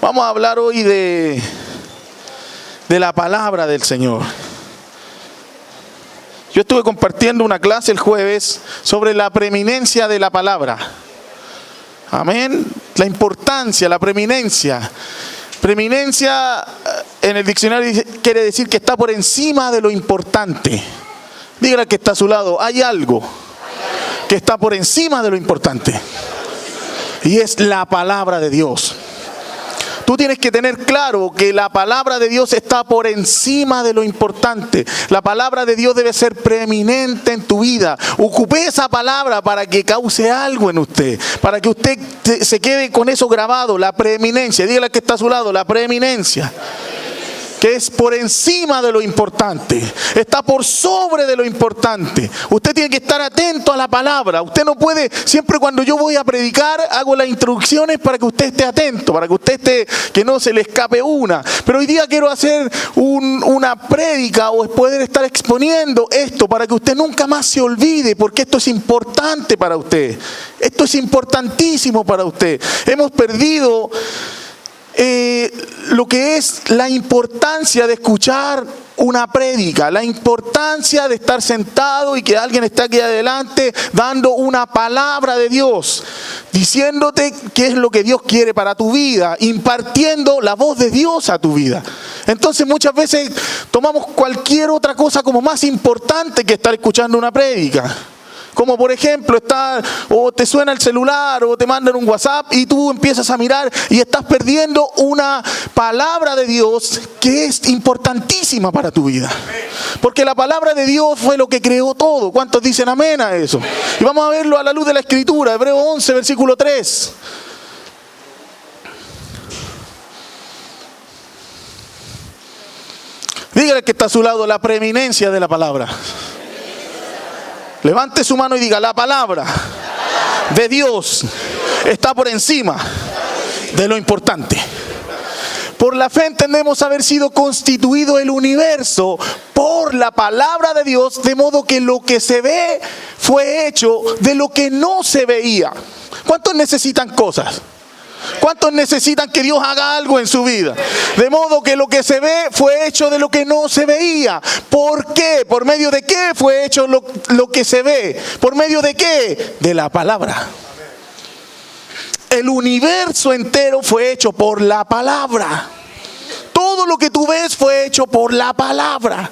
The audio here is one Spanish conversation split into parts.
Vamos a hablar hoy de la palabra del Señor. Yo estuve compartiendo una clase el jueves sobre la preeminencia de la palabra. Amén. La importancia, la preeminencia. Preeminencia en el diccionario quiere decir que está por encima de lo importante. Dígale que está a su lado, hay algo que está por encima de lo importante. Y es la palabra de Dios. Tú tienes que tener claro que la palabra de Dios está por encima de lo importante. La palabra de Dios debe ser preeminente en tu vida. Ocupe esa palabra para que cause algo en usted. Para que usted se quede con eso grabado. La preeminencia. Dígale que está a su lado, la preeminencia. Que es por encima de lo importante. Está por sobre de lo importante. Usted tiene que estar atento a la palabra. Usted no puede, siempre cuando yo voy a predicar, hago las instrucciones para que usted esté atento, para que usted esté, que no se le escape una. Pero hoy día quiero hacer una prédica o poder estar exponiendo esto para que usted nunca más se olvide, porque esto es importante para usted. Esto es importantísimo para usted. Hemos perdido lo que es la importancia de escuchar una prédica, la importancia de estar sentado y que alguien esté aquí adelante dando una palabra de Dios, diciéndote qué es lo que Dios quiere para tu vida, impartiendo la voz de Dios a tu vida. Entonces muchas veces tomamos cualquier otra cosa como más importante que estar escuchando una prédica. Como por ejemplo, o te suena el celular o te mandan un WhatsApp y tú empiezas a mirar y estás perdiendo una palabra de Dios que es importantísima para tu vida. Porque la palabra de Dios fue lo que creó todo. ¿Cuántos dicen amén a eso? Y vamos a verlo a la luz de la Escritura, Hebreos 11, versículo 3. Dígale que está a su lado la preeminencia de la palabra. Levante su mano y diga, la palabra de Dios está por encima de lo importante. Por la fe entendemos haber sido constituido el universo por la palabra de Dios, de modo que lo que se ve fue hecho de lo que no se veía. ¿Cuántos necesitan cosas? ¿Cuántos necesitan que Dios haga algo en su vida? De modo que lo que se ve fue hecho de lo que no se veía. ¿Por qué? ¿Por medio de qué fue hecho lo que se ve? ¿Por medio de qué? De la palabra. El universo entero fue hecho por la palabra. Todo lo que tú ves fue hecho por la palabra.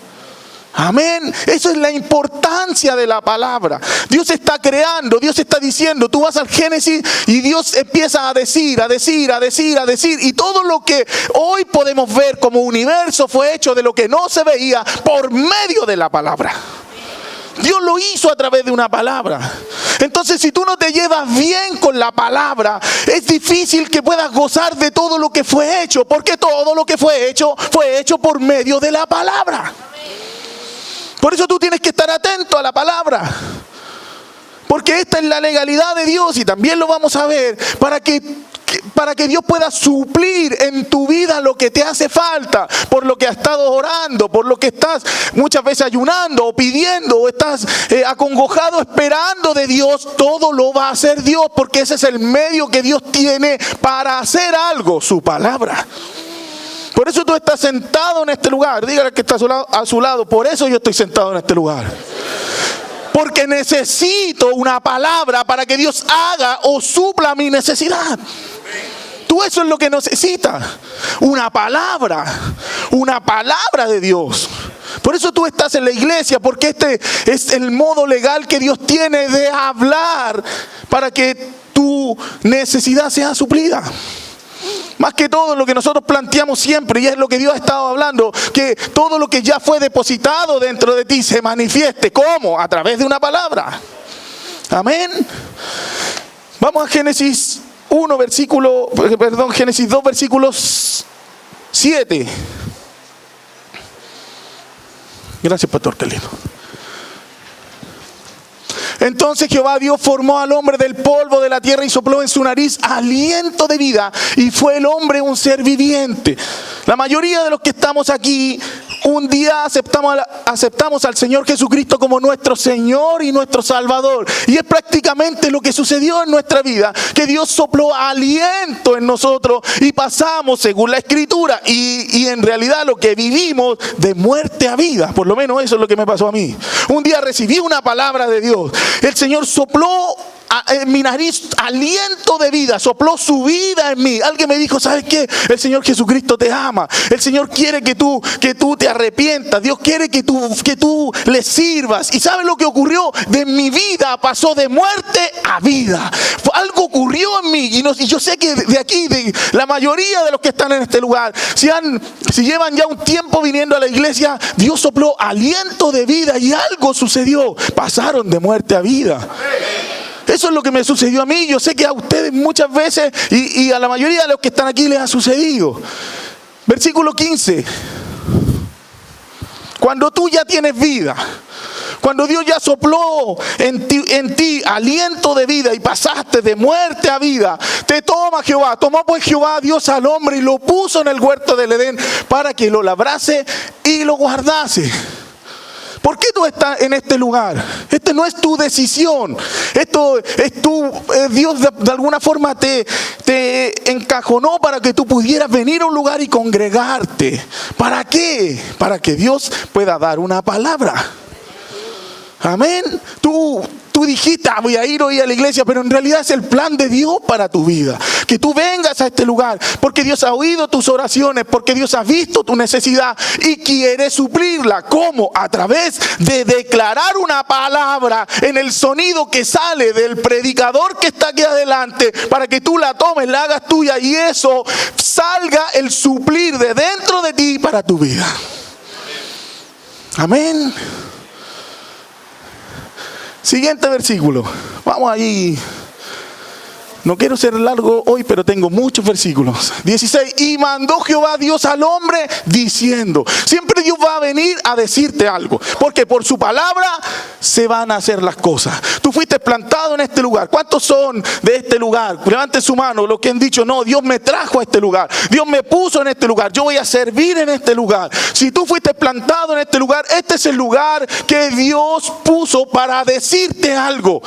Amén. Eso es la importancia de la palabra. Dios está creando, Dios está diciendo. Tú vas al Génesis y Dios empieza a decir. Y todo lo que hoy podemos ver como universo fue hecho de lo que no se veía por medio de la palabra. Dios lo hizo a través de una palabra. Entonces, si tú no te llevas bien con la palabra, es difícil que puedas gozar de todo lo que fue hecho. Porque todo lo que fue hecho por medio de la palabra. Por eso tú tienes que estar atento a la palabra. Porque esta es la legalidad de Dios y también lo vamos a ver para que Dios pueda suplir en tu vida lo que te hace falta, por lo que has estado orando, por lo que estás muchas veces ayunando o pidiendo o estás acongojado esperando de Dios. Todo lo va a hacer Dios porque ese es el medio que Dios tiene para hacer algo, su palabra. Por eso tú estás sentado en este lugar. Dígale que está a su lado. Por eso yo estoy sentado en este lugar. Porque necesito una palabra para que Dios haga o supla mi necesidad. Tú eso es lo que necesitas. Una palabra de Dios. Por eso tú estás en la iglesia, porque este es el modo legal que Dios tiene de hablar para que tu necesidad sea suplida. Más que todo lo que nosotros planteamos siempre, y es lo que Dios ha estado hablando, que todo lo que ya fue depositado dentro de ti se manifieste. ¿Cómo? A través de una palabra. Amén. Vamos a Génesis 2, versículos 7. Gracias, pastor, qué lindo. Entonces Jehová Dios formó al hombre del polvo de la tierra y sopló en su nariz aliento de vida, y fue el hombre un ser viviente. La mayoría de los que estamos aquí un día aceptamos al Señor Jesucristo como nuestro Señor y nuestro Salvador. Y es prácticamente lo que sucedió en nuestra vida, que Dios sopló aliento en nosotros y pasamos, según la Escritura, y en realidad lo que vivimos, de muerte a vida. Por lo menos eso es lo que me pasó a mí. Un día recibí una palabra de Dios. El Señor sopló en mi nariz aliento de vida, sopló su vida en mí. Alguien me dijo, ¿sabes qué? El Señor Jesucristo te ama. El Señor quiere que tú te arrepientas. Dios quiere que tú le sirvas. ¿Y sabes lo que ocurrió? De mi vida pasó de muerte a vida. Algo ocurrió en mí. Y yo sé que de aquí, de la mayoría de los que están en este lugar, si llevan ya un tiempo viniendo a la iglesia, Dios sopló aliento de vida y algo sucedió. Pasaron de muerte a vida. Eso es lo que me sucedió a mí. Yo sé que a ustedes muchas veces y a la mayoría de los que están aquí les ha sucedido. Versículo 15. Cuando tú ya tienes vida, cuando Dios ya sopló en ti aliento de vida y pasaste de muerte a vida, te toma Jehová. Tomó pues Jehová Dios al hombre y lo puso en el huerto del Edén para que lo labrase y lo guardase. ¿Por qué tú estás en este lugar? Este no es tu decisión. Esto es Dios de alguna forma te encajonó para que tú pudieras venir a un lugar y congregarte. ¿Para qué? Para que Dios pueda dar una palabra. Amén. Tú dijiste, voy a ir hoy a la iglesia, pero en realidad es el plan de Dios para tu vida. Que tú vengas a este lugar, porque Dios ha oído tus oraciones, porque Dios ha visto tu necesidad y quiere suplirla. ¿Cómo? A través de declarar una palabra en el sonido que sale del predicador que está aquí adelante, para que tú la tomes, la hagas tuya y eso salga el suplir de dentro de ti para tu vida. Amén. Siguiente versículo. Vamos ahí. No quiero ser largo hoy, pero tengo muchos versículos. 16. Y mandó Jehová Dios al hombre diciendo. Siempre Dios va a venir a decirte algo, porque por su palabra se van a hacer las cosas. Tú fuiste plantado en este lugar. ¿Cuántos son de este lugar? Levanten su mano los que han dicho, no, Dios me trajo a este lugar. Dios me puso en este lugar. Yo voy a servir en este lugar. Si tú fuiste plantado en este lugar, este es el lugar que Dios puso para decirte algo.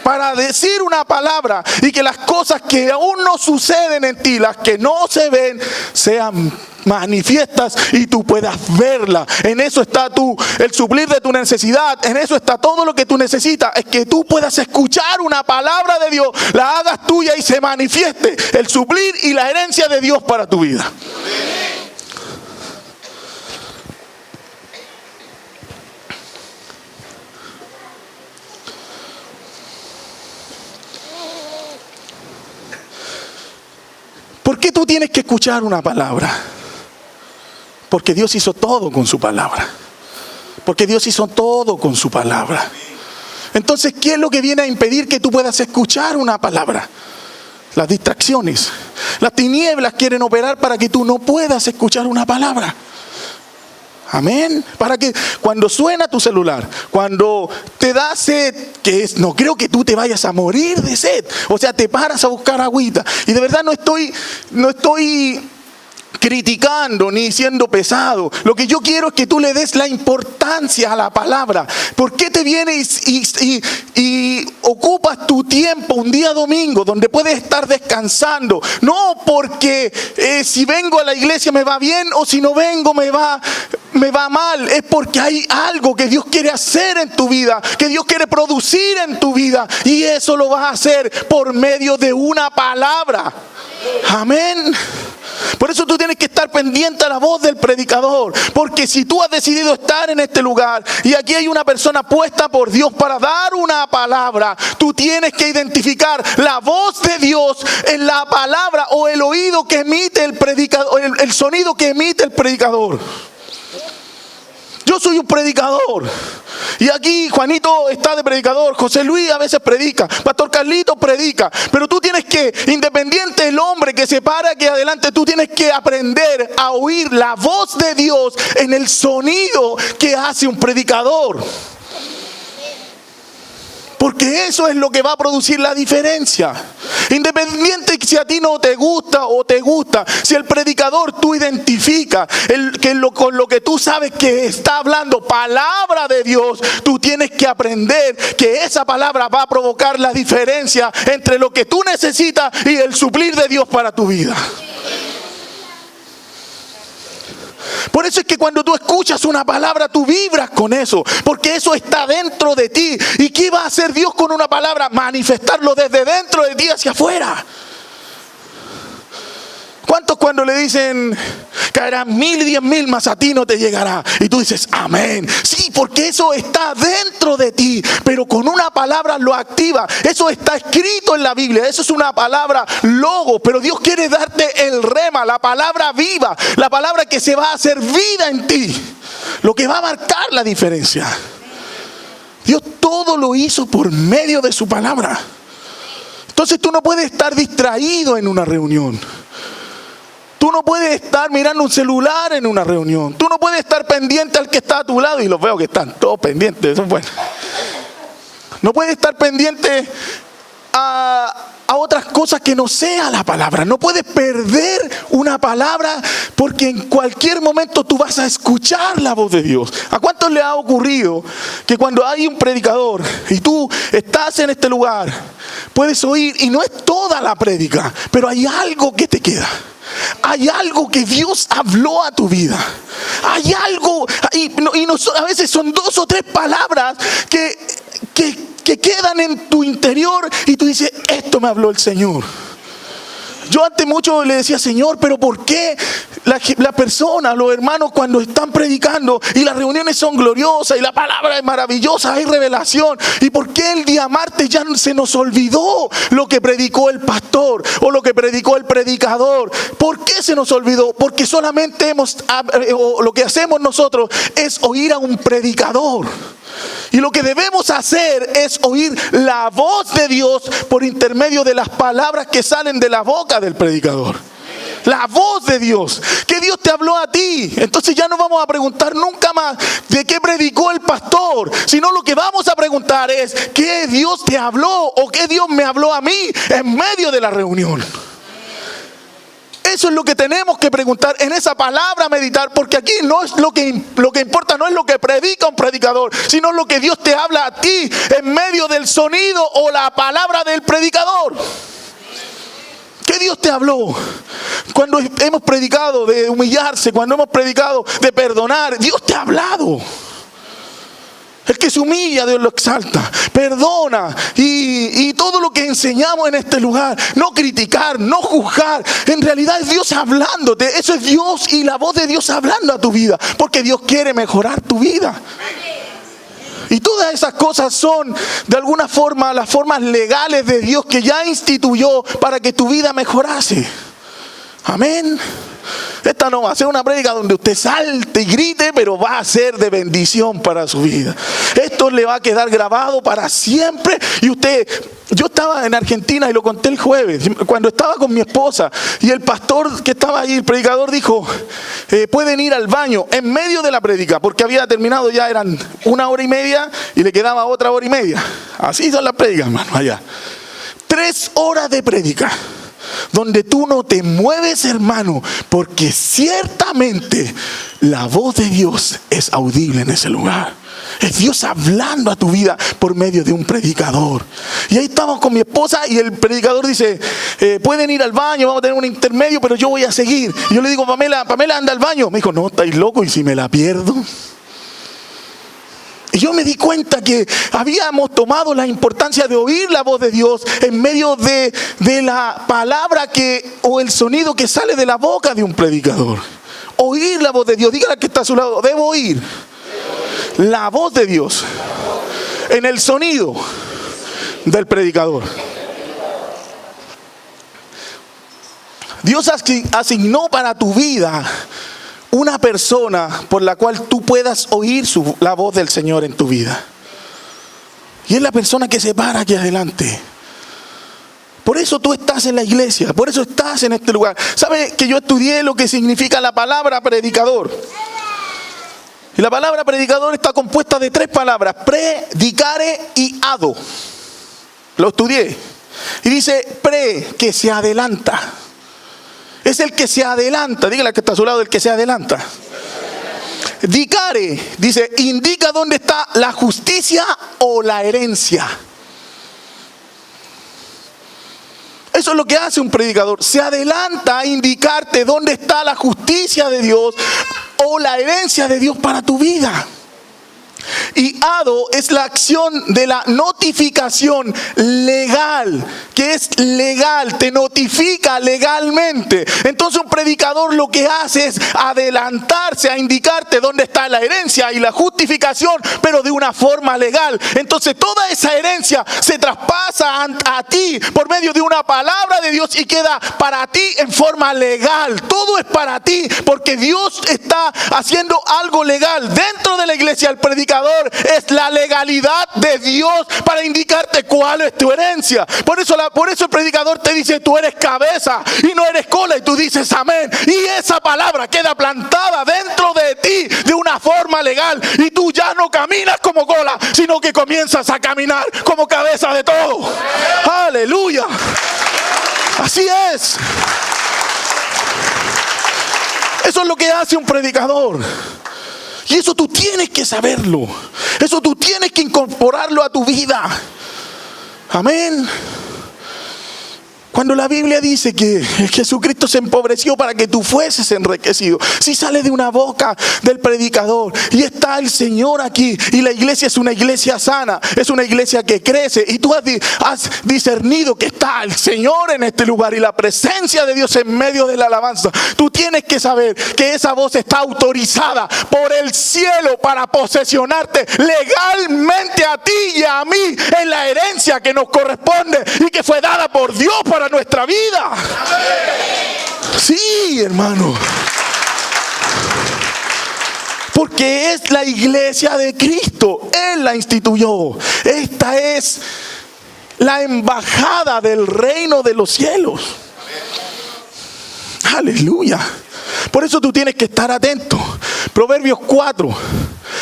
Para decir una palabra y que las cosas que aún no suceden en ti, las que no se ven, sean manifiestas y tú puedas verla. En eso está el suplir de tu necesidad. En eso está todo lo que tú necesitas. Es que tú puedas escuchar una palabra de Dios, la hagas tuya y se manifieste el suplir y la herencia de Dios para tu vida. ¿Por qué tú tienes que escuchar una palabra? Porque Dios hizo todo con su palabra. Porque Dios hizo todo con su palabra. Entonces, ¿qué es lo que viene a impedir que tú puedas escuchar una palabra? Las distracciones. Las tinieblas quieren operar para que tú no puedas escuchar una palabra. Amén. Para que cuando suena tu celular, cuando te da sed, no creo que tú te vayas a morir de sed. O sea, te paras a buscar agüita. Y de verdad no estoy criticando ni siendo pesado. Lo que yo quiero es que tú le des la importancia a la palabra. ¿Por qué te vienes y ocupas tu tiempo un día domingo donde puedes estar descansando? No porque si vengo a la iglesia me va bien o si no vengo me va mal. Es porque hay algo que Dios quiere hacer en tu vida, que Dios quiere producir en tu vida, y eso lo vas a hacer por medio de una palabra. Amén. Por eso tú tienes que estar pendiente a la voz del predicador, porque si tú has decidido estar en este lugar y aquí hay una persona puesta por Dios para dar una palabra, tú tienes que identificar la voz de Dios en la palabra o el oído que emite el predicador, el sonido que emite el predicador. Yo soy un predicador. Y aquí Juanito está de predicador, José Luis a veces predica, Pastor Carlito predica. Pero tú tienes que, independiente del hombre que se para aquí adelante, tú tienes que aprender a oír la voz de Dios en el sonido que hace un predicador. Porque eso es lo que va a producir la diferencia. Independiente si a ti no te gusta o te gusta, si el predicador tú identificas con lo que tú sabes que está hablando palabra de Dios, tú tienes que aprender que esa palabra va a provocar la diferencia entre lo que tú necesitas y el suplir de Dios para tu vida. Por eso es que cuando tú escuchas una palabra, tú vibras con eso, porque eso está dentro de ti. ¿Y qué va a hacer Dios con una palabra? Manifestarlo desde dentro de ti hacia afuera. ¿Cuántos cuando le dicen caerán 1,000 y 10,000, mas a ti no te llegará? Y tú dices, amén. Sí, porque eso está dentro de ti, pero con una palabra lo activa. Eso está escrito en la Biblia, eso es una palabra logo, pero Dios quiere darte el rema, la palabra viva, la palabra que se va a hacer vida en ti, lo que va a marcar la diferencia. Dios todo lo hizo por medio de su palabra. Entonces tú no puedes estar distraído en una reunión. Tú no puedes estar mirando un celular en una reunión. Tú no puedes estar pendiente al que está a tu lado. Y los veo que están todos pendientes. Eso es bueno. No puedes estar pendiente a otras cosas que no sea la palabra. No puedes perder una palabra porque en cualquier momento tú vas a escuchar la voz de Dios. ¿A cuántos le ha ocurrido que cuando hay un predicador y tú estás en este lugar, puedes oír y no es toda la prédica, pero hay algo que te queda? Hay algo que Dios habló a tu vida. Hay algo, a veces son 2 o 3 palabras que quedan en tu interior y tú dices, esto me habló el Señor. Yo antes mucho le decía, Señor, pero ¿por qué la persona, los hermanos cuando están predicando y las reuniones son gloriosas y la palabra es maravillosa, hay revelación? ¿Y por qué el día martes ya se nos olvidó lo que predicó el pastor o lo que predicó el predicador? ¿Por qué se nos olvidó? Porque solamente lo que hacemos nosotros es oír a un predicador. Y lo que debemos hacer es oír la voz de Dios por intermedio de las palabras que salen de la boca del predicador. La voz de Dios, que Dios te habló a ti. Entonces ya no vamos a preguntar nunca más de qué predicó el pastor, sino lo que vamos a preguntar es qué Dios te habló o qué Dios me habló a mí en medio de la reunión. Eso es lo que tenemos que preguntar en esa palabra, meditar, porque aquí no es lo que importa, no es lo que predica un predicador, sino lo que Dios te habla a ti en medio del sonido o la palabra del predicador. ¿Qué Dios te habló? Cuando hemos predicado de humillarse, cuando hemos predicado de perdonar, Dios te ha hablado. El que se humilla, Dios lo exalta, perdona y todo lo que enseñamos en este lugar, no criticar, no juzgar, en realidad es Dios hablándote. Eso es Dios y la voz de Dios hablando a tu vida, porque Dios quiere mejorar tu vida. Y todas esas cosas son de alguna forma las formas legales de Dios que ya instituyó para que tu vida mejorase. Amén. Esta no va a ser una prédica donde usted salte y grite, pero va a ser de bendición para su vida. Esto le va a quedar grabado para siempre. Y yo estaba en Argentina y lo conté el jueves, cuando estaba con mi esposa y el pastor que estaba ahí, el predicador dijo, pueden ir al baño en medio de la prédica, porque había terminado, ya eran 1 hora y media y le quedaba otra hora y media. Así son las prédicas, hermano, allá. 3 horas de prédica, donde tú no te mueves, hermano, porque ciertamente la voz de Dios es audible en ese lugar. Es Dios hablando a tu vida por medio de un predicador. Y ahí estamos con mi esposa y el predicador dice, pueden ir al baño, vamos a tener un intermedio, pero yo voy a seguir. Y yo le digo, Pamela, anda al baño. Me dijo, no, estáis locos, ¿y si me la pierdo? Y yo me di cuenta que habíamos tomado la importancia de oír la voz de Dios en medio de la palabra o el sonido que sale de la boca de un predicador. Oír la voz de Dios. Dígale al que está a su lado, debo oír la voz de Dios en el sonido del predicador. Dios asignó para tu vida una persona por la cual tú puedas oír la voz del Señor en tu vida. Y es la persona que se para aquí adelante. Por eso tú estás en la iglesia, por eso estás en este lugar. ¿Sabes que yo estudié lo que significa la palabra predicador? Y la palabra predicador está compuesta de 3 palabras, predicare y ado. Lo estudié. Y dice que se adelanta. Es el que se adelanta. Dígale que está a su lado, el que se adelanta. Dicare, dice, indica dónde está la justicia o la herencia. Eso es lo que hace un predicador. Se adelanta a indicarte dónde está la justicia de Dios o la herencia de Dios para tu vida. Y ado es la acción de la notificación legal, que es legal, te notifica legalmente. Entonces un predicador lo que hace es adelantarse a indicarte dónde está la herencia y la justificación, pero de una forma legal. Entonces toda esa herencia se traspasa a ti por medio de una palabra de Dios y queda para ti en forma legal. Todo es para ti porque Dios está haciendo algo legal. Dentro de la iglesia el predicador es la legalidad de Dios para indicarte cuál es tu herencia. Por eso el predicador te dice: tú eres cabeza y no eres cola, y tú dices amén. Y esa palabra queda plantada dentro de ti de una forma legal, y tú ya no caminas como cola, sino que comienzas a caminar como cabeza de todo. Aleluya. Así es. Eso es lo que hace un predicador. Y eso tú tienes que saberlo. Eso tú tienes que incorporarlo a tu vida. Amén. Cuando la Biblia dice que Jesucristo se empobreció para que tú fueses enriquecido, si sale de una boca del predicador y está el Señor aquí, y la iglesia es una iglesia sana, es una iglesia que crece, y tú has discernido que está el Señor en este lugar y la presencia de Dios en medio de la alabanza, tú tienes que saber que esa voz está autorizada por el cielo para posesionarte legalmente a ti y a mí en la herencia que nos corresponde y que fue dada por Dios para nuestra vida. Sí, hermano. Porque es la iglesia de Cristo. Él la instituyó. Esta es la embajada del reino de los cielos. Aleluya. Por eso tú tienes que estar atento. Proverbios 4,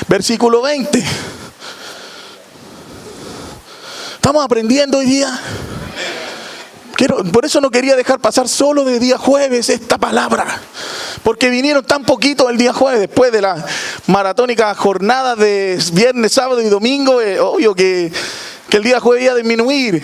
versículo 20. ¿Estamos aprendiendo hoy día? Por eso no quería dejar pasar solo de día jueves esta palabra, porque vinieron tan poquito el día jueves después de la maratónica jornada de viernes, sábado y domingo. Obvio que el día jueves iba a disminuir,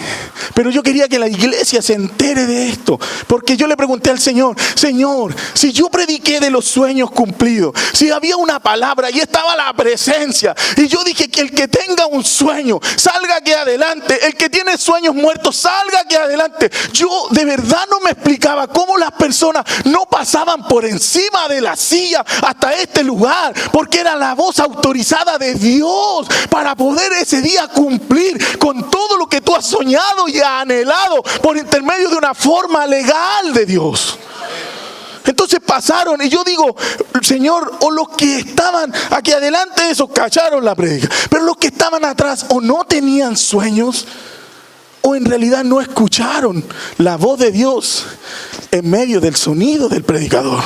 pero yo quería que la iglesia se entere de esto, porque yo le pregunté al Señor: Señor, si yo prediqué de los sueños cumplidos, si había una palabra y estaba la presencia, y yo dije que el que tenga un sueño salga aquí adelante, el que tiene sueños muertos salga aquí adelante, yo de verdad no me explicaba cómo las personas no pasaban por encima de la silla hasta este lugar, porque era la voz autorizada de Dios para poder ese día cumplir con todo lo que tú has soñado y anhelado por intermedio de una forma legal de Dios. Entonces pasaron, y yo digo: Señor, o los que estaban aquí adelante, esos cacharon la prédica, pero los que estaban atrás o no tenían sueños, o en realidad no escucharon la voz de Dios en medio del sonido del predicador.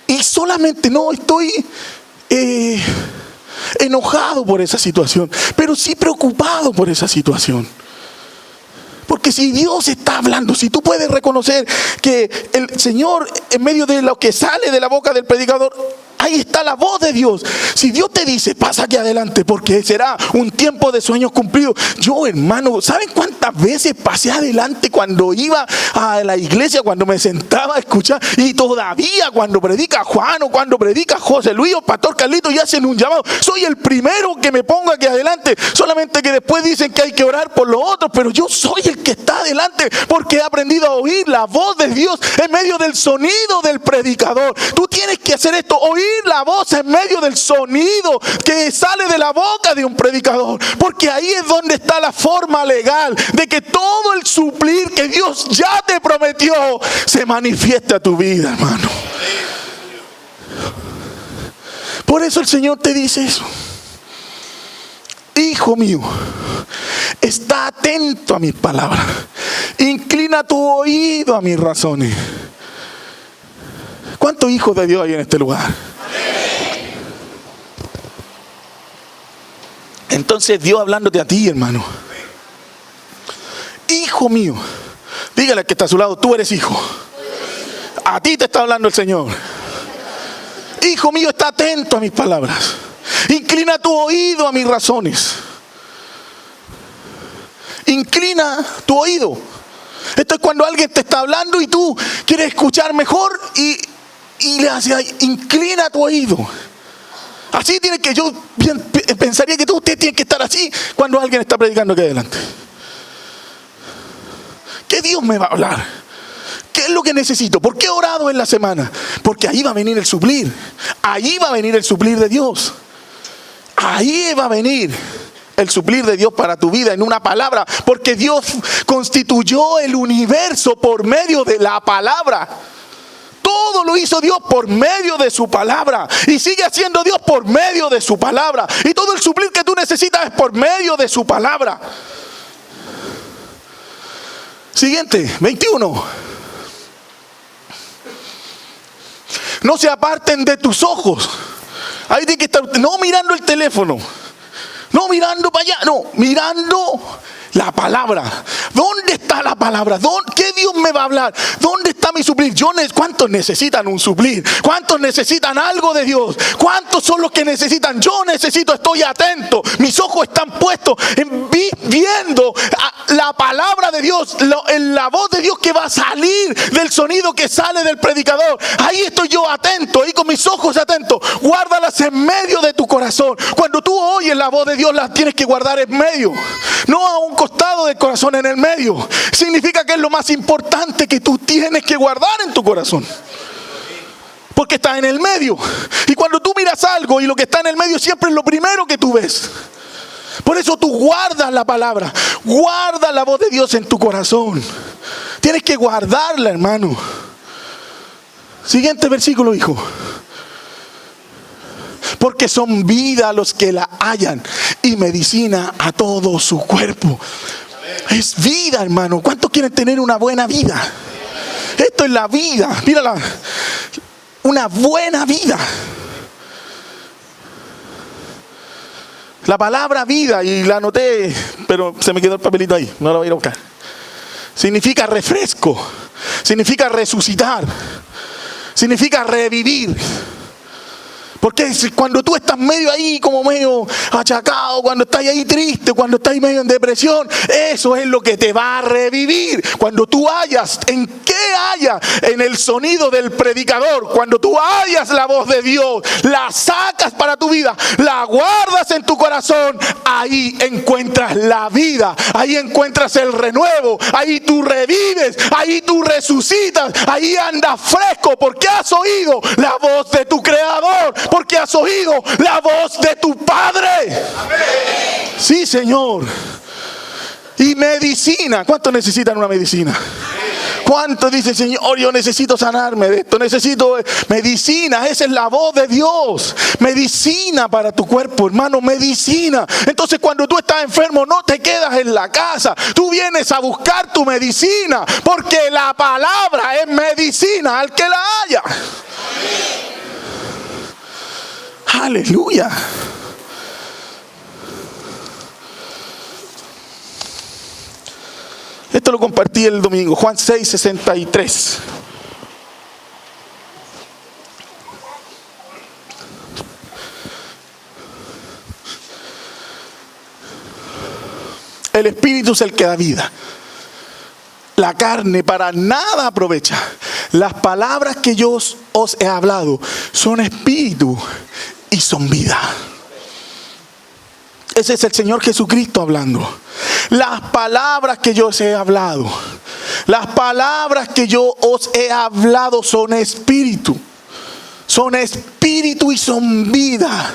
Y solamente no estoy enojado por esa situación, pero sí preocupado por esa situación. Porque si Dios está hablando, si tú puedes reconocer que el Señor, en medio de lo que sale de la boca del predicador, ahí está la voz de Dios. Si Dios te dice: pasa aquí adelante porque será un tiempo de sueños cumplidos. Yo, hermano, ¿saben cuántas veces pasé adelante cuando iba a la iglesia, cuando me sentaba a escuchar? Y todavía cuando predica Juan o cuando predica José Luis o Pastor Carlito y hacen un llamado, soy el primero que me pongo aquí adelante. Solamente que después dicen que hay que orar por los otros, pero yo soy el que está adelante porque he aprendido a oír la voz de Dios en medio del sonido del predicador. Tú tienes que hacer esto: oír la voz en medio del sonido que sale de la boca de un predicador, porque ahí es donde está la forma legal de que todo el suplir que Dios ya te prometió se manifiesta a tu vida, hermano. Por eso el Señor te dice eso: hijo mío, está atento a mis palabras, inclina tu oído a mis razones. ¿Cuántos hijos de Dios hay en este lugar? Entonces Dios hablándote a ti, hermano. Hijo mío, dígale al que está a su lado, tú eres hijo. A ti te está hablando el Señor. Hijo mío, está atento a mis palabras. Inclina tu oído a mis razones. Inclina tu oído. Esto es cuando alguien te está hablando y tú quieres escuchar mejor y le haces, inclina tu oído. Así tiene que, yo pensaría que usted tiene que estar así cuando alguien está predicando aquí adelante. ¿Qué Dios me va a hablar? ¿Qué es lo que necesito? ¿Por qué he orado en la semana? Porque ahí va a venir el suplir. Ahí va a venir el suplir de Dios. Ahí va a venir el suplir de Dios para tu vida en una palabra. Porque Dios constituyó el universo por medio de la palabra. Todo lo hizo Dios por medio de su palabra. Y sigue haciendo Dios por medio de su palabra. Y todo el suplir que tú necesitas es por medio de su palabra. Siguiente, 21. No se aparten de tus ojos. Ahí tiene que estar, no mirando el teléfono, no mirando para allá, no, mirando la palabra. ¿Dónde está la palabra? ¿Qué Dios me va a hablar? ¿Dónde está mi suplir? ¿Cuántos necesitan un suplir? ¿Cuántos necesitan algo de Dios? ¿Cuántos son los que necesitan? Yo necesito, estoy atento. Mis ojos están puestos viendo la palabra de Dios, la voz de Dios que va a salir del sonido que sale del predicador. Ahí estoy yo atento, ahí con mis ojos atentos. Guárdalas en medio de tu corazón. Cuando tú oyes la voz de Dios, la tienes que guardar en medio, no a un costado del corazón, en el medio. Significa que es lo más importante que tú tienes que guardar en tu corazón, porque está en el medio. Y cuando tú miras algo y lo que está en el medio siempre es lo primero que tú ves. Por eso tú guardas la palabra, guarda la voz de Dios en tu corazón. Tienes que guardarla, hermano. Siguiente versículo, hijo. Porque son vida los que la hallan y medicina a todo su cuerpo. Es vida, hermano. ¿Cuántos quieren tener una buena vida? Esto es la vida. Mírala. Una buena vida. La palabra vida, y la anoté, pero se me quedó el papelito ahí, no lo voy a ir a buscar. Significa refresco, significa resucitar, significa revivir. Porque cuando tú estás medio ahí, como medio achacado, cuando estás ahí triste, cuando estás medio en depresión, eso es lo que te va a revivir. Cuando tú hallas, ¿en qué hallas? En el sonido del predicador. Cuando tú hallas la voz de Dios, la sacas para tu vida, la guardas en tu corazón, ahí encuentras la vida, ahí encuentras el renuevo, ahí tú revives, ahí tú resucitas, ahí andas fresco, porque has oído la voz de tu Creador. Porque has oído la voz de tu Padre. Amén. Sí, Señor. Y medicina. ¿Cuántos necesitan una medicina? ¿Cuántos dicen, Señor, yo necesito sanarme de esto? Necesito medicina. Esa es la voz de Dios. Medicina para tu cuerpo, hermano. Medicina. Entonces cuando tú estás enfermo, no te quedas en la casa. Tú vienes a buscar tu medicina. Porque la palabra es medicina al que la haya. Aleluya. Esto lo compartí el domingo, Juan 6:63. El Espíritu es el que da vida. La carne para nada aprovecha. Las palabras que yo os he hablado son espíritu y son vida. Ese es el Señor Jesucristo hablando. Las palabras que yo os he hablado, las palabras que yo os he hablado son espíritu y son vida.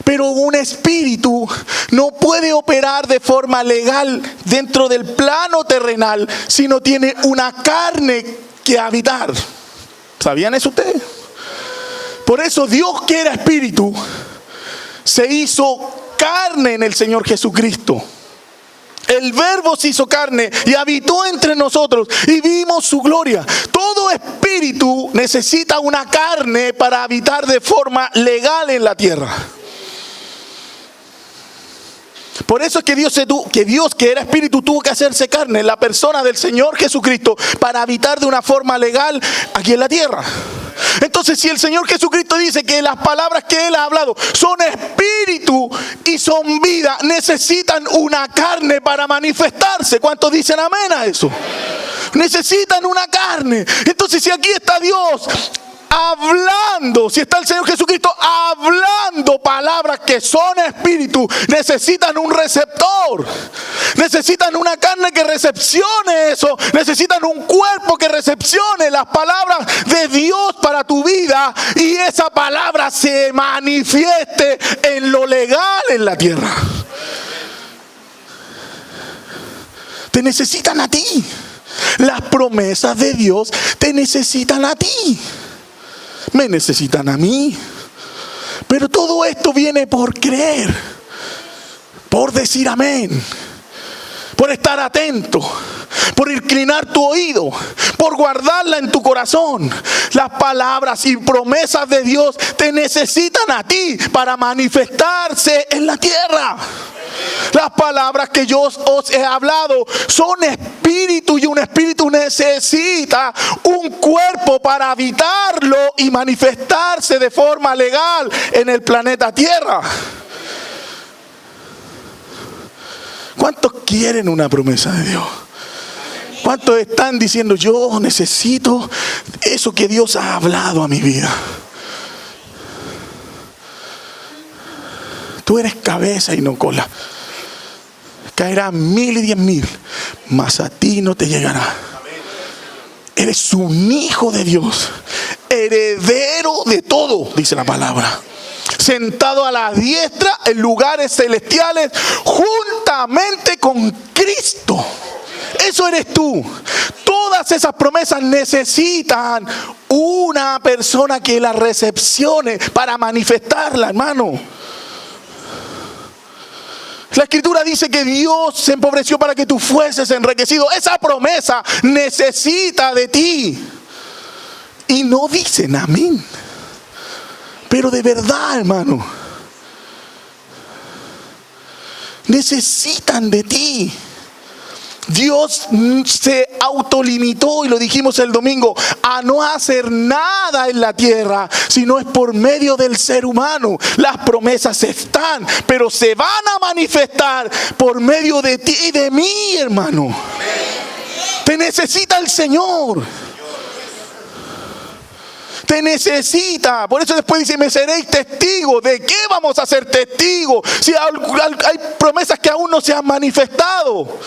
Pero un espíritu no puede operar de forma legal dentro del plano terrenal si no tiene una carne que habitar. ¿Sabían eso ustedes? Por eso Dios, que era espíritu, se hizo carne en el Señor Jesucristo. El Verbo se hizo carne y habitó entre nosotros y vimos su gloria. Todo espíritu necesita una carne para habitar de forma legal en la tierra. Por eso es que Dios, que era espíritu, tuvo que hacerse carne en la persona del Señor Jesucristo para habitar de una forma legal aquí en la tierra. Entonces, si el Señor Jesucristo dice que las palabras que Él ha hablado son espíritu y son vida, necesitan una carne para manifestarse. ¿Cuántos dicen amén a eso? Necesitan una carne. Entonces, si aquí está Dios hablando, si está el Señor Jesucristo hablando palabras que son espíritu, necesitan un receptor, necesitan una carne que recepcione eso, necesitan un cuerpo que recepcione las palabras de Dios para tu vida y esa palabra se manifieste en lo legal en la tierra. Te necesitan a ti. Las promesas de Dios te necesitan a ti. Me necesitan a mí. Pero todo esto viene por creer, por decir amén, por estar atento, por inclinar tu oído, por guardarla en tu corazón. Las palabras y promesas de Dios te necesitan a ti para manifestarse en la tierra. Las palabras que yo os he hablado son espíritu y un espíritu necesita un cuerpo para habitarlo y manifestarse de forma legal en el planeta Tierra. ¿Cuántos quieren una promesa de Dios? ¿Cuántos están diciendo yo necesito eso que Dios ha hablado a mi vida? Tú eres cabeza y no cola. Caerán 1000 y 10.000, mas a ti no te llegará. Eres un hijo de Dios, heredero de todo, dice la palabra. Sentado a la diestra en lugares celestiales, juntamente con Cristo. Eso eres tú. Todas esas promesas necesitan una persona que las recepcione para manifestarla, hermano. La Escritura dice que Dios se empobreció para que tú fueses enriquecido. Esa promesa necesita de ti. Y no dicen amén. Pero de verdad, hermano, necesitan de ti. Dios se autolimitó, y lo dijimos el domingo, a no hacer nada en la tierra, sino es por medio del ser humano. Las promesas están, pero se van a manifestar por medio de ti y de mí, hermano. Te necesita el Señor. Te necesita. Por eso después dice, me seréis testigos. ¿De qué vamos a ser testigos? Si hay promesas que aún no se han manifestado.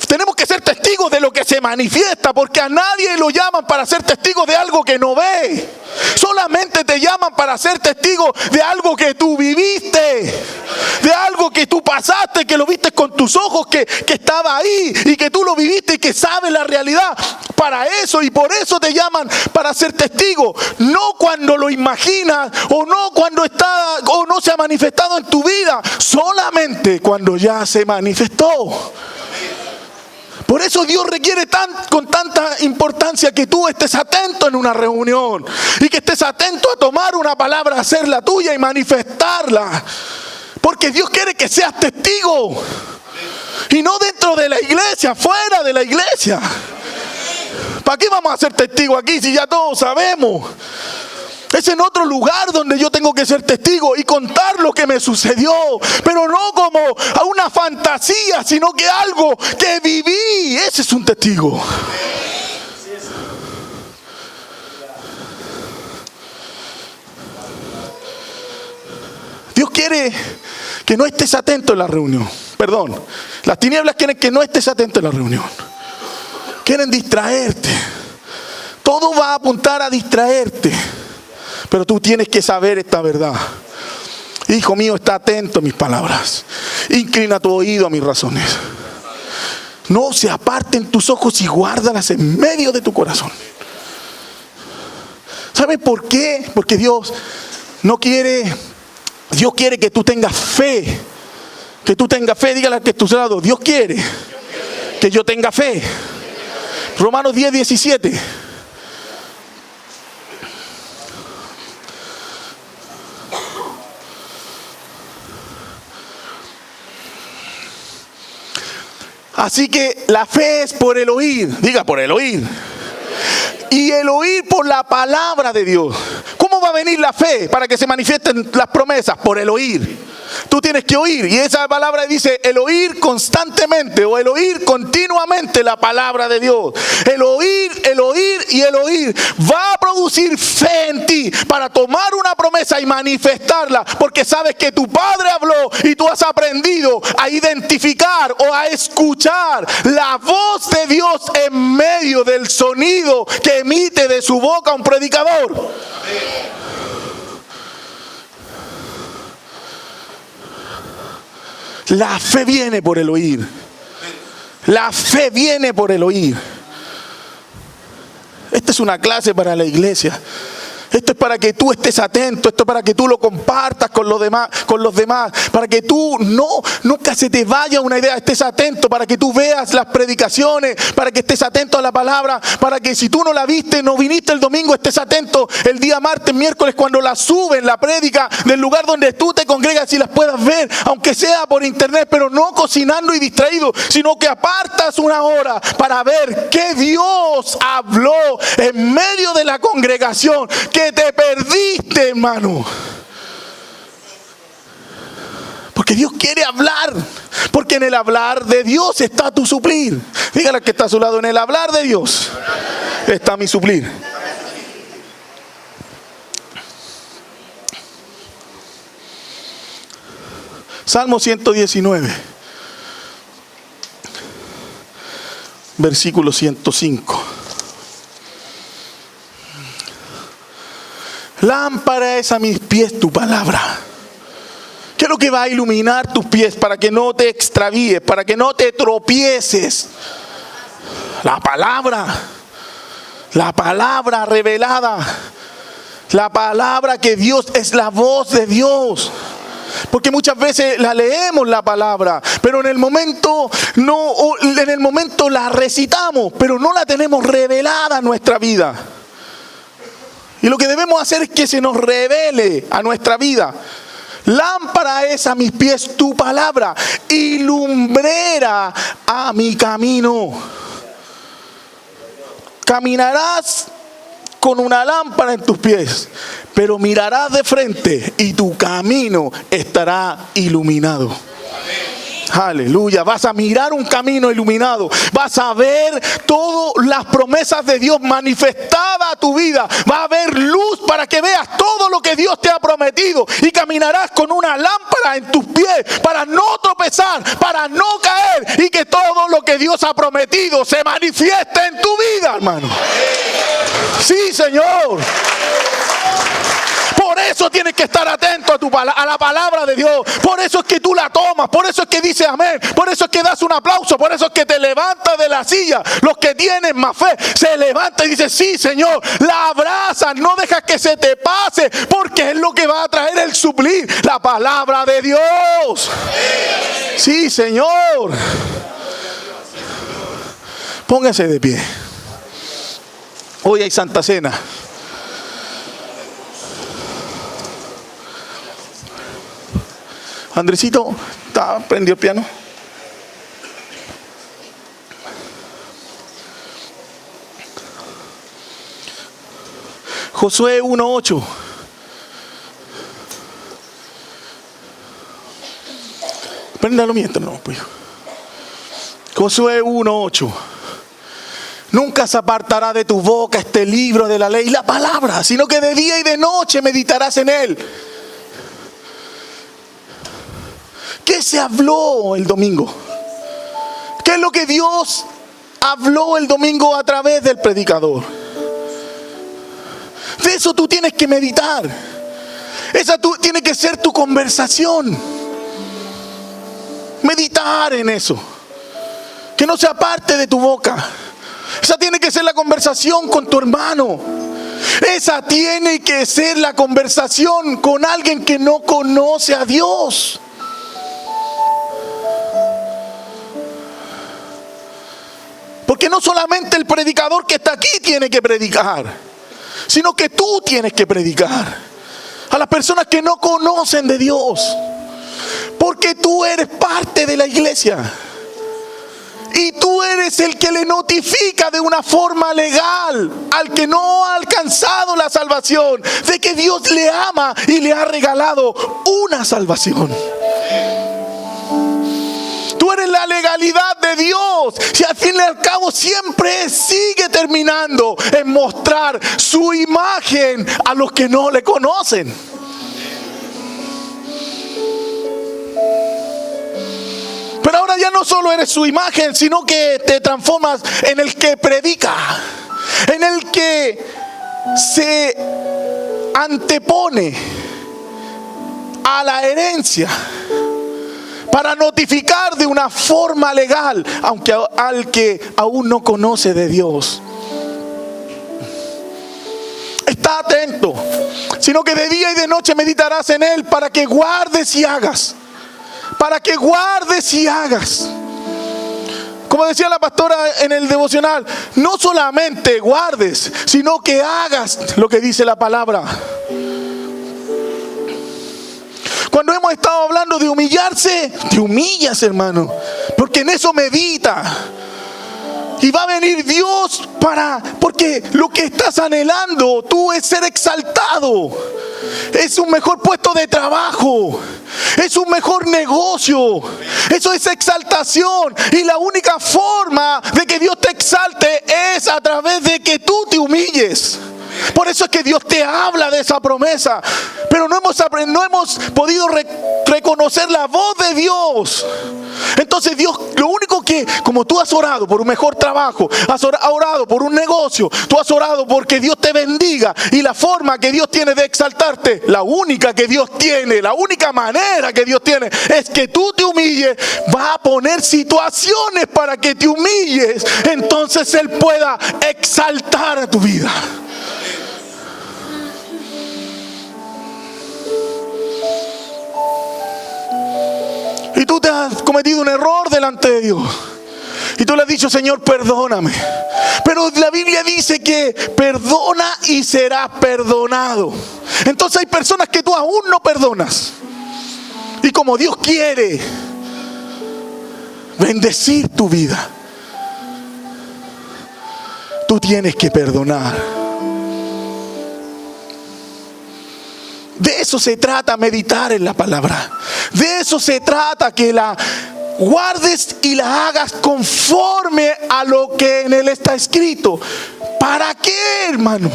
Tenemos que ser testigos de lo que se manifiesta, porque a nadie lo llaman para ser testigos de algo que no ve. Solamente te llaman para ser testigo de algo que tú viviste, de algo que tú pasaste, que lo viste con tus ojos, que estaba ahí y que tú lo viviste y que sabes la realidad. Para eso, y por eso te llaman para ser testigo. No cuando lo imaginas, o no cuando está o no se ha manifestado en tu vida, solamente cuando ya se manifestó. Por eso Dios requiere con tanta importancia que tú estés atento en una reunión y que estés atento a tomar una palabra, hacerla tuya y manifestarla. Porque Dios quiere que seas testigo. Y no dentro de la iglesia, fuera de la iglesia. ¿Para qué vamos a ser testigos aquí si ya todos sabemos? Es en otro lugar donde yo tengo que ser testigo y contar lo que me sucedió, pero no como a una fantasía, sino que algo que viví. Ese es un testigo. Dios quiere que no estés atento en la reunión. Perdón, las tinieblas quieren que no estés atento en la reunión. Quieren distraerte. Todo va a apuntar a distraerte. Pero tú tienes que saber esta verdad. Hijo mío, está atento a mis palabras. Inclina tu oído a mis razones. No se aparten tus ojos y guárdalas en medio de tu corazón. ¿Sabes por qué? Porque Dios quiere que tú tengas fe. Que tú tengas fe, dígale al que está a tu lado. Dios quiere que yo tenga fe. Romanos 10:17. Así que la fe es por el oír. Diga, por el oír. Y el oír por la palabra de Dios. ¿Cómo va a venir la fe para que se manifiesten las promesas? Por el oír. Tú tienes que oír. Y esa palabra dice el oír constantemente o el oír continuamente la palabra de Dios. El oír y el oír va a producir fe en ti para tomar una promesa y manifestarla. Porque sabes que tu Padre habló y tú has aprendido a identificar o a escuchar la voz de Dios en medio del sonido que emite de su boca un predicador. La fe viene por el oír. La fe viene por el oír. Esta es una clase para la iglesia. Esto es para que tú estés atento, esto es para que tú lo compartas con los demás, para que tú nunca se te vaya una idea, estés atento, para que tú veas las predicaciones, para que estés atento a la palabra, para que si tú no la viste, no viniste el domingo, estés atento el día martes, miércoles, cuando la suben, la prédica del lugar donde tú te congregas y las puedas ver, aunque sea por internet, pero no cocinando y distraído, sino que apartas una hora para ver qué Dios habló en medio de la congregación, que te perdiste, hermano. Porque Dios quiere hablar. Porque en el hablar de Dios está tu suplir. Dígale que está a su lado, en el hablar de Dios está mi suplir. Salmo 119, versículo 105. Lámpara es a mis pies tu palabra. ¿Qué es lo que va a iluminar tus pies para que no te extravíes, para que no te tropieces? La palabra revelada, la palabra que Dios es la voz de Dios. Porque muchas veces la leemos la palabra, pero en el momento la recitamos, pero no la tenemos revelada en nuestra vida. Y lo que debemos hacer es que se nos revele a nuestra vida. Lámpara es a mis pies tu palabra y lumbrera a mi camino. Caminarás con una lámpara en tus pies, pero mirarás de frente y tu camino estará iluminado. Aleluya, vas a mirar un camino iluminado, vas a ver todas las promesas de Dios manifestadas a tu vida, va a haber luz para que veas todo lo que Dios te ha prometido y caminarás con una lámpara en tus pies para no tropezar, para no caer y que todo lo que Dios ha prometido se manifieste en tu vida, hermano. Sí, Señor. Por eso tienes que estar atento a la palabra de Dios. Por eso es que tú la tomas. Por eso es que dices amén. Por eso es que das un aplauso. Por eso es que te levantas de la silla. Los que tienen más fe se levantan y dicen, sí, Señor, la abrazan. No dejas que se te pase, porque es lo que va a traer el suplir. La palabra de Dios. Sí, Señor. Póngase de pie. Hoy hay Santa Cena. Andresito, ¿prendió el piano? Josué 1:8. Préndalo mientras no, pues. Josué 1:8. Nunca se apartará de tu boca este libro de la ley, la palabra, sino que de día y de noche meditarás en él. ¿Qué se habló el domingo? ¿Qué es lo que Dios habló el domingo a través del predicador? De eso tú tienes que meditar. Esa tiene que ser tu conversación. Meditar en eso. Que no se aparte de tu boca. Esa tiene que ser la conversación con tu hermano. Esa tiene que ser la conversación con alguien que no conoce a Dios. Porque no solamente el predicador que está aquí tiene que predicar, sino que tú tienes que predicar a las personas que no conocen de Dios. Porque tú eres parte de la iglesia. Y tú eres el que le notifica de una forma legal al que no ha alcanzado la salvación, de que Dios le ama y le ha regalado una salvación. Tú eres la legalidad de Dios. Y al fin y al cabo siempre sigue terminando en mostrar su imagen a los que no le conocen. Pero ahora ya no solo eres su imagen, sino que te transformas en el que predica, en el que se antepone a la herencia para notificar de una forma legal, aunque al que aún no conoce de Dios. Está atento, sino que de día y de noche meditarás en Él para que guardes y hagas. Para que guardes y hagas. Como decía la pastora en el devocional, no solamente guardes, sino que hagas lo que dice la palabra. Cuando hemos estado hablando de humillarse, te humillas, hermano, porque en eso medita. Y va a venir Dios porque lo que estás anhelando tú es ser exaltado. Es un mejor puesto de trabajo. Es un mejor negocio. Eso es exaltación. Y la única forma de que Dios te exalte es a través de que tú te humilles. Por eso es que Dios te habla de esa promesa. Pero no hemos podido reconocer la voz de Dios. Entonces Dios, lo único que, como tú has orado por un mejor trabajo, has orado por un negocio, tú has orado porque Dios te bendiga, y la forma que Dios tiene de exaltarte, la única que Dios tiene, la única manera que Dios tiene es que tú te humilles. Va a poner situaciones para que te humilles, entonces Él pueda exaltar a tu vida. Y tú te has cometido un error delante de Dios. Y tú le has dicho: Señor, perdóname. Pero la Biblia dice que perdona y serás perdonado. Entonces hay personas que tú aún no perdonas. Y como Dios quiere bendecir tu vida, tú tienes que perdonar. De eso se trata meditar en la palabra. De eso se trata, que la guardes y la hagas conforme a lo que en él está escrito. ¿Para qué, hermano?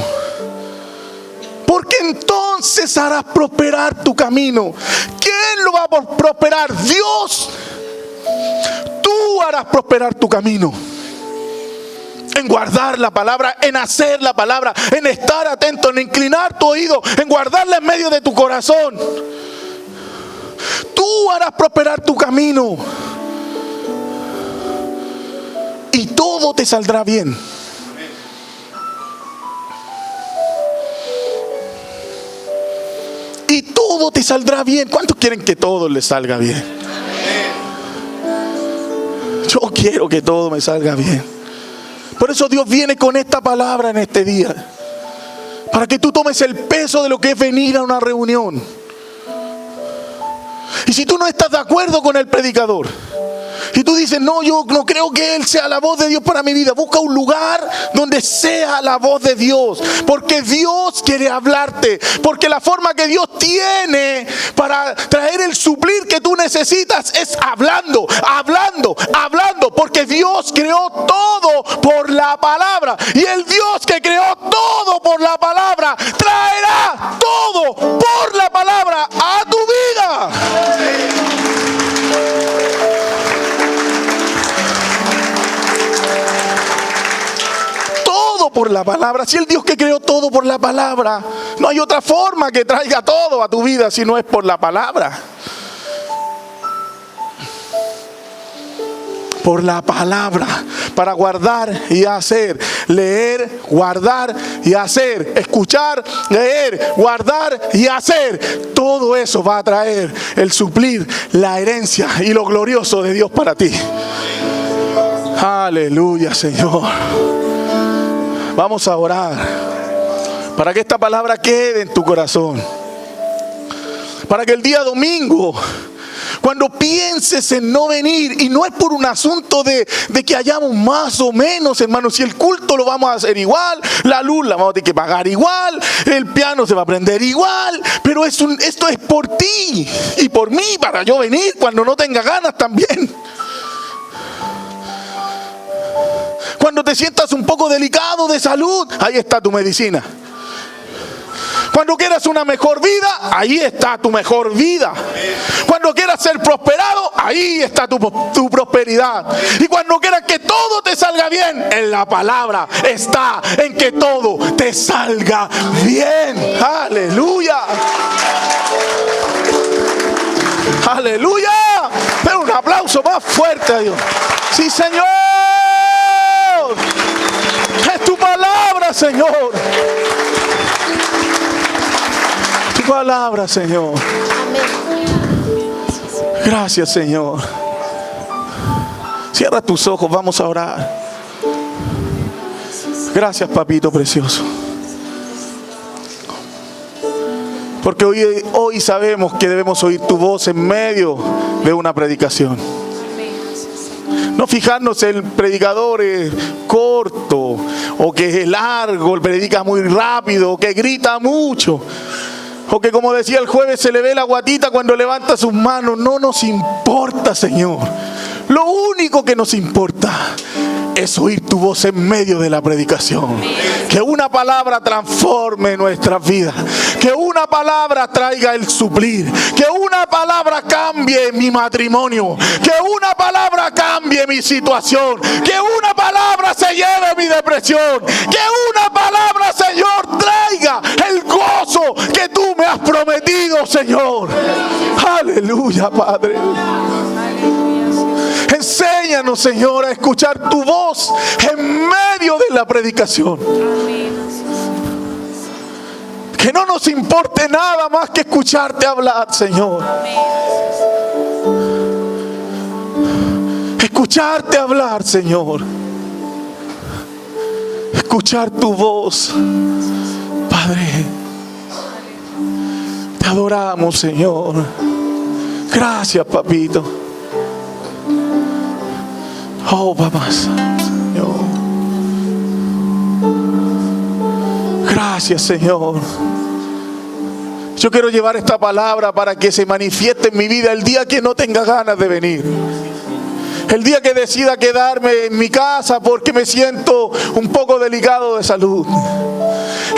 Porque entonces harás prosperar tu camino. ¿Quién lo va a prosperar? Dios. Tú harás prosperar tu camino. En guardar la palabra, en hacer la palabra, en estar atento, en inclinar tu oído, en guardarla en medio de tu corazón. Tú harás prosperar tu camino. Y todo te saldrá bien. Y todo te saldrá bien. ¿Cuántos quieren que todo les salga bien? Yo quiero que todo me salga bien. Por eso Dios viene con esta palabra en este día, para que tú tomes el peso de lo que es venir a una reunión. Y si tú no estás de acuerdo con el predicador, y tú dices: no, yo no creo que Él sea la voz de Dios para mi vida, busca un lugar donde sea la voz de Dios, porque Dios quiere hablarte, porque la forma que Dios tiene para traer el suplir que tú necesitas es hablando, hablando, hablando, porque Dios creó todo por la palabra, y el Dios que creó todo por la palabra traerá todo por la palabra a tu vida. Por la palabra. Si el Dios que creó todo por la palabra, no hay otra forma que traiga todo a tu vida si no es por la palabra. Por la palabra, para guardar y hacer, leer, guardar y hacer, escuchar, leer, guardar y hacer. Todo eso va a traer el suplir, la herencia y lo glorioso de Dios para ti. Aleluya, Señor. Vamos a orar para que esta palabra quede en tu corazón, para que el día domingo, Cuando pienses en no venir, y no es por un asunto de que hayamos más o menos, hermanos. Si el culto lo vamos a hacer igual, la luz la vamos a tener que pagar igual, el piano se va a aprender igual, pero esto es por ti y por mí, para yo venir cuando no tenga ganas también. Cuando te sientas un poco delicado de salud, ahí está tu medicina. Cuando quieras una mejor vida, ahí está tu mejor vida. Cuando quieras ser prosperado, ahí está tu prosperidad. Y cuando quieras que todo te salga bien, en la palabra está en que todo te salga bien. Aleluya. Aleluya. Pero un aplauso más fuerte a Dios. Sí, Señor. Es tu palabra, Señor. Tu palabra, Señor. Gracias, Señor. Cierra tus ojos, vamos a orar. Gracias, papito precioso. Porque hoy sabemos que debemos oír tu voz en medio de una predicación. No fijarnos en el predicador corto, o que es largo, el predica muy rápido, o que grita mucho, o que, como decía el jueves, se le ve la guatita cuando levanta sus manos. No nos importa, Señor. Lo único que nos importa es oír tu voz en medio de la predicación. Que una palabra transforme nuestras vidas. Que una palabra traiga el suplir. Que una palabra cambie mi matrimonio. Que una palabra cambie mi situación. Que una palabra se lleve mi depresión. Que una palabra, Señor, traiga el gozo que tú me has prometido, Señor. Aleluya, Padre. Enséñanos, Señor, a escuchar tu voz en medio de la predicación. Que no nos importe nada más que escucharte hablar, Señor. Escucharte hablar, Señor. Escuchar tu voz, Padre. Te adoramos, Señor. Gracias, papito. Oh, papá Señor. Gracias, Señor. Yo quiero llevar esta palabra para que se manifieste en mi vida el día que no tenga ganas de venir. El día que decida quedarme en mi casa porque me siento un poco delicado de salud.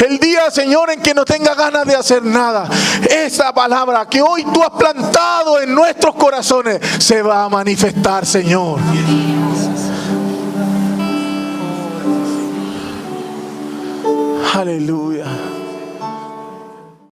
El día, Señor, en que no tenga ganas de hacer nada. Esa palabra que hoy tú has plantado en nuestros corazones se va a manifestar, Señor. Aleluya.